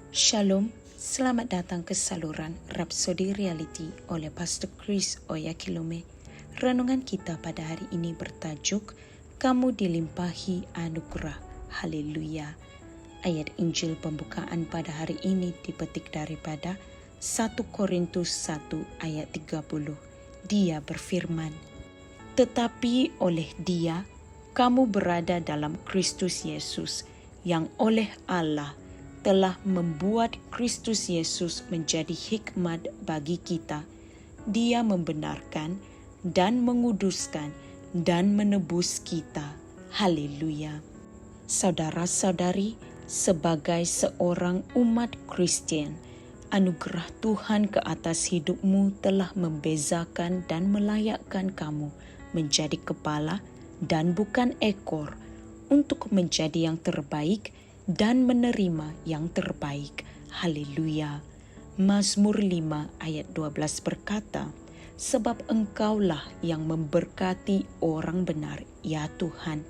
Shalom, selamat datang ke saluran Rhapsody Reality oleh Pastor Chris Oyakhilome. Renungan kita pada hari ini bertajuk, Kamu dilimpahi anugerah. Haleluya. Ayat Injil pembukaan pada hari ini dipetik daripada 1 Korintus 1 ayat 30. Dia berfirman, tetapi oleh Dia, kamu berada dalam Kristus Yesus, yang oleh Allah telah membuat Kristus Yesus menjadi hikmat bagi kita. Dia membenarkan dan menguduskan dan menebus kita. Haleluya. Saudara-saudari, sebagai seorang umat Kristen, anugerah Tuhan ke atas hidupmu telah membezakan dan melayakkan kamu menjadi kepala dan bukan ekor, untuk menjadi yang terbaik dan menerima yang terbaik. Haleluya. Mazmur 5 ayat 12 berkata, sebab Engkaulah yang memberkati orang benar, ya Tuhan.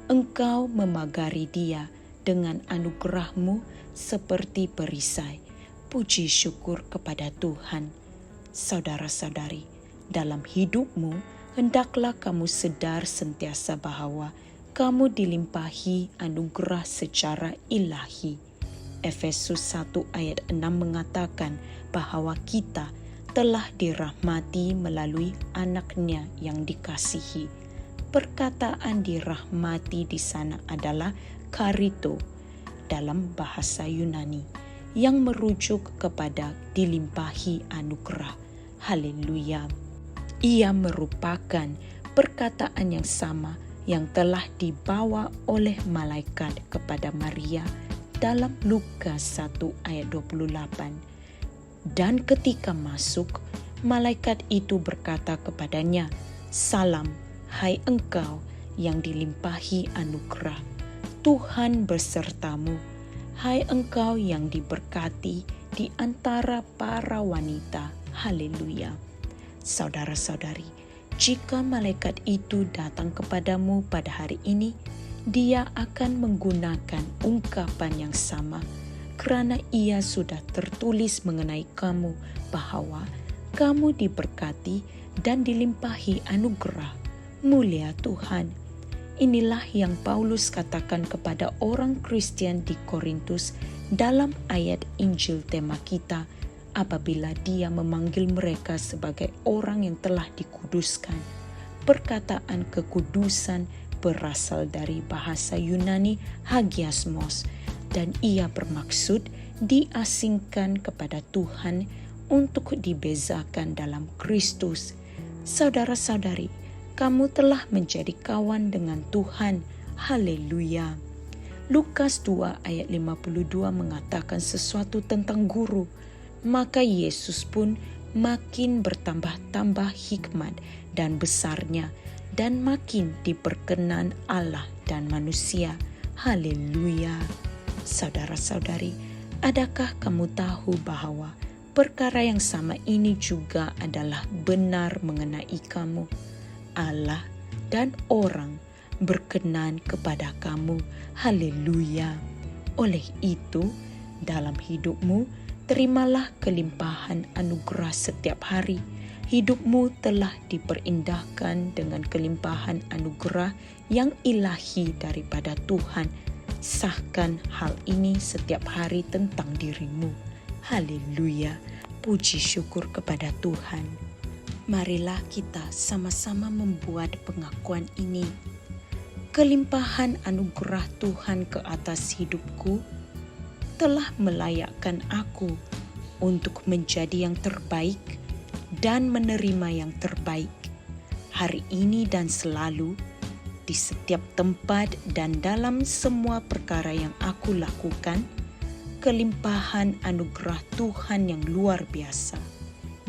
Engkau memagari dia dengan anugerah-Mu seperti perisai. Puji syukur kepada Tuhan. Saudara-saudari, dalam hidupmu hendaklah kamu sedar sentiasa bahwa kamu dilimpahi anugerah secara ilahi. Efesus 1 ayat 6 mengatakan bahwa kita telah dirahmati melalui Anak-Nya yang dikasihi. Perkataan dirahmati di sana adalah karito dalam bahasa Yunani, yang merujuk kepada dilimpahi anugerah. Haleluya. Ia merupakan perkataan yang sama yang telah dibawa oleh malaikat kepada Maria dalam Lukas 1 ayat 28. Dan ketika masuk, malaikat itu berkata kepadanya, salam, hai engkau yang dilimpahi anugerah, Tuhan besertamu, hai engkau yang diberkati di antara para wanita. Haleluya. Saudara-saudari, jika malaikat itu datang kepadamu pada hari ini, dia akan menggunakan ungkapan yang sama, kerana ia sudah tertulis mengenai kamu bahwa kamu diberkati dan dilimpahi anugerah. Mulia Tuhan. Inilah yang Paulus katakan kepada orang Kristen di Korintus dalam ayat Injil tema kita, apabila dia memanggil mereka sebagai orang yang telah dikuduskan. Perkataan kekudusan berasal dari bahasa Yunani hagiasmos, dan ia bermaksud diasingkan kepada Tuhan untuk dibezakan dalam Kristus. Saudara-saudari, kamu telah menjadi kawan dengan Tuhan. Haleluya. Lukas 2 ayat 52 mengatakan sesuatu tentang guru. Maka Yesus pun makin bertambah-tambah hikmat dan besarnya, dan makin diperkenan Allah dan manusia. Haleluya. Saudara-saudari, adakah kamu tahu bahwa perkara yang sama ini juga adalah benar mengenai kamu? Allah dan orang berkenan kepada kamu. Haleluya. Oleh itu, dalam hidupmu, terimalah kelimpahan anugerah setiap hari. Hidupmu telah diperindahkan dengan kelimpahan anugerah yang ilahi daripada Tuhan. Sahkan hal ini setiap hari tentang dirimu. Haleluya. Puji syukur kepada Tuhan. Marilah kita sama-sama membuat pengakuan ini. Kelimpahan anugerah Tuhan ke atas hidupku telah melayakkan aku untuk menjadi yang terbaik dan menerima yang terbaik hari ini dan selalu, di setiap tempat dan dalam semua perkara yang aku lakukan. Kelimpahan anugerah Tuhan yang luar biasa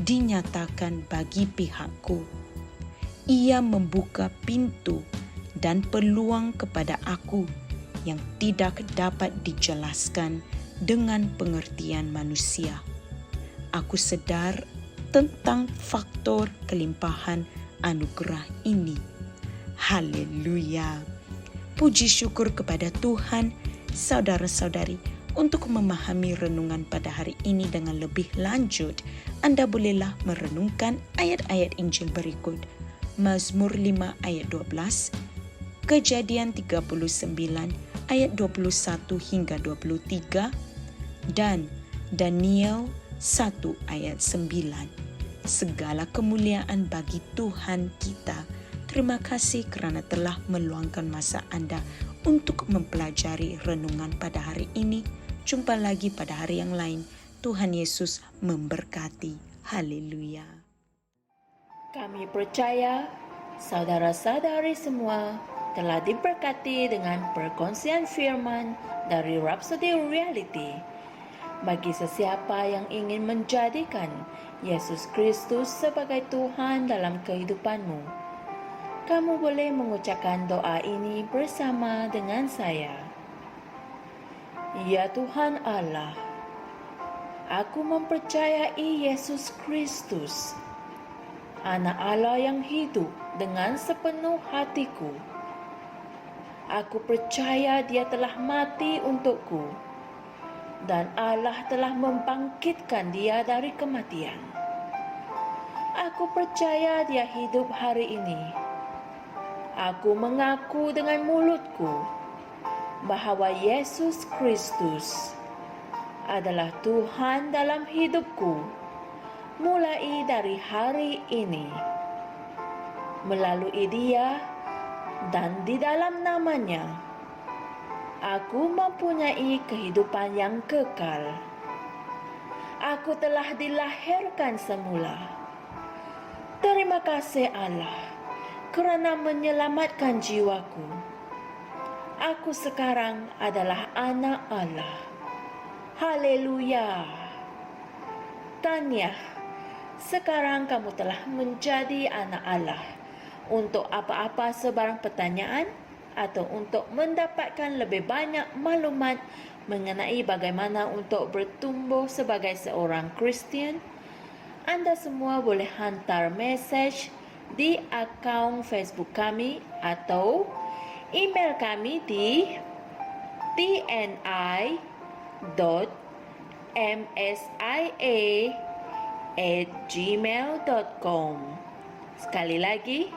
dinyatakan bagi pihakku. Ia membuka pintu dan peluang kepada aku yang tidak dapat dijelaskan dengan pengertian manusia. Aku sadar tentang faktor kelimpahan anugerah ini. Haleluya. Puji syukur kepada Tuhan. Saudara-saudari, Untuk memahami renungan pada hari ini dengan lebih lanjut, Anda bolehlah merenungkan ayat-ayat Injil berikut. Mazmur 5 ayat 12, Kejadian 39 ayat 21 hingga 23, dan Daniel 1 ayat 9. Segala kemuliaan bagi Tuhan kita. Terima kasih kerana telah meluangkan masa Anda untuk mempelajari renungan pada hari ini. Jumpa lagi pada hari yang lain. Tuhan Yesus memberkati. Haleluya. Kami percaya saudara-saudari semua telah diberkati dengan perkongsian firman dari Rhapsody Reality. Bagi sesiapa yang ingin menjadikan Yesus Kristus sebagai Tuhan dalam kehidupanmu, kamu boleh mengucapkan doa ini bersama dengan saya. Ya Tuhan Allah, aku mempercayai Yesus Kristus, Anak Allah yang hidup dengan sepenuh hatiku. Aku percaya Dia telah mati untukku, dan Allah telah membangkitkan Dia dari kematian. Aku percaya Dia hidup hari ini. Aku mengaku dengan mulutku bahawa Yesus Kristus adalah Tuhan dalam hidupku mulai dari hari ini. Melalui Dia dan di dalam nama-Nya, aku mempunyai kehidupan yang kekal. Aku telah dilahirkan semula. Terima kasih Allah kerana menyelamatkan jiwaku. Aku sekarang adalah anak Allah. Haleluya. Tanya, sekarang kamu telah menjadi anak Allah. Untuk apa-apa sebarang pertanyaan atau untuk mendapatkan lebih banyak maklumat mengenai bagaimana untuk bertumbuh sebagai seorang Kristian, Anda semua boleh hantar mesej di akaun Facebook kami atau email kami di tni.msia@gmail.com. Sekali lagi,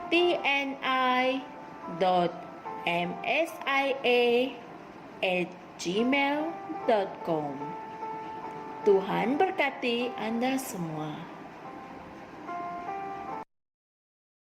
tni.msia@gmail.com. Tuhan berkati Anda semua.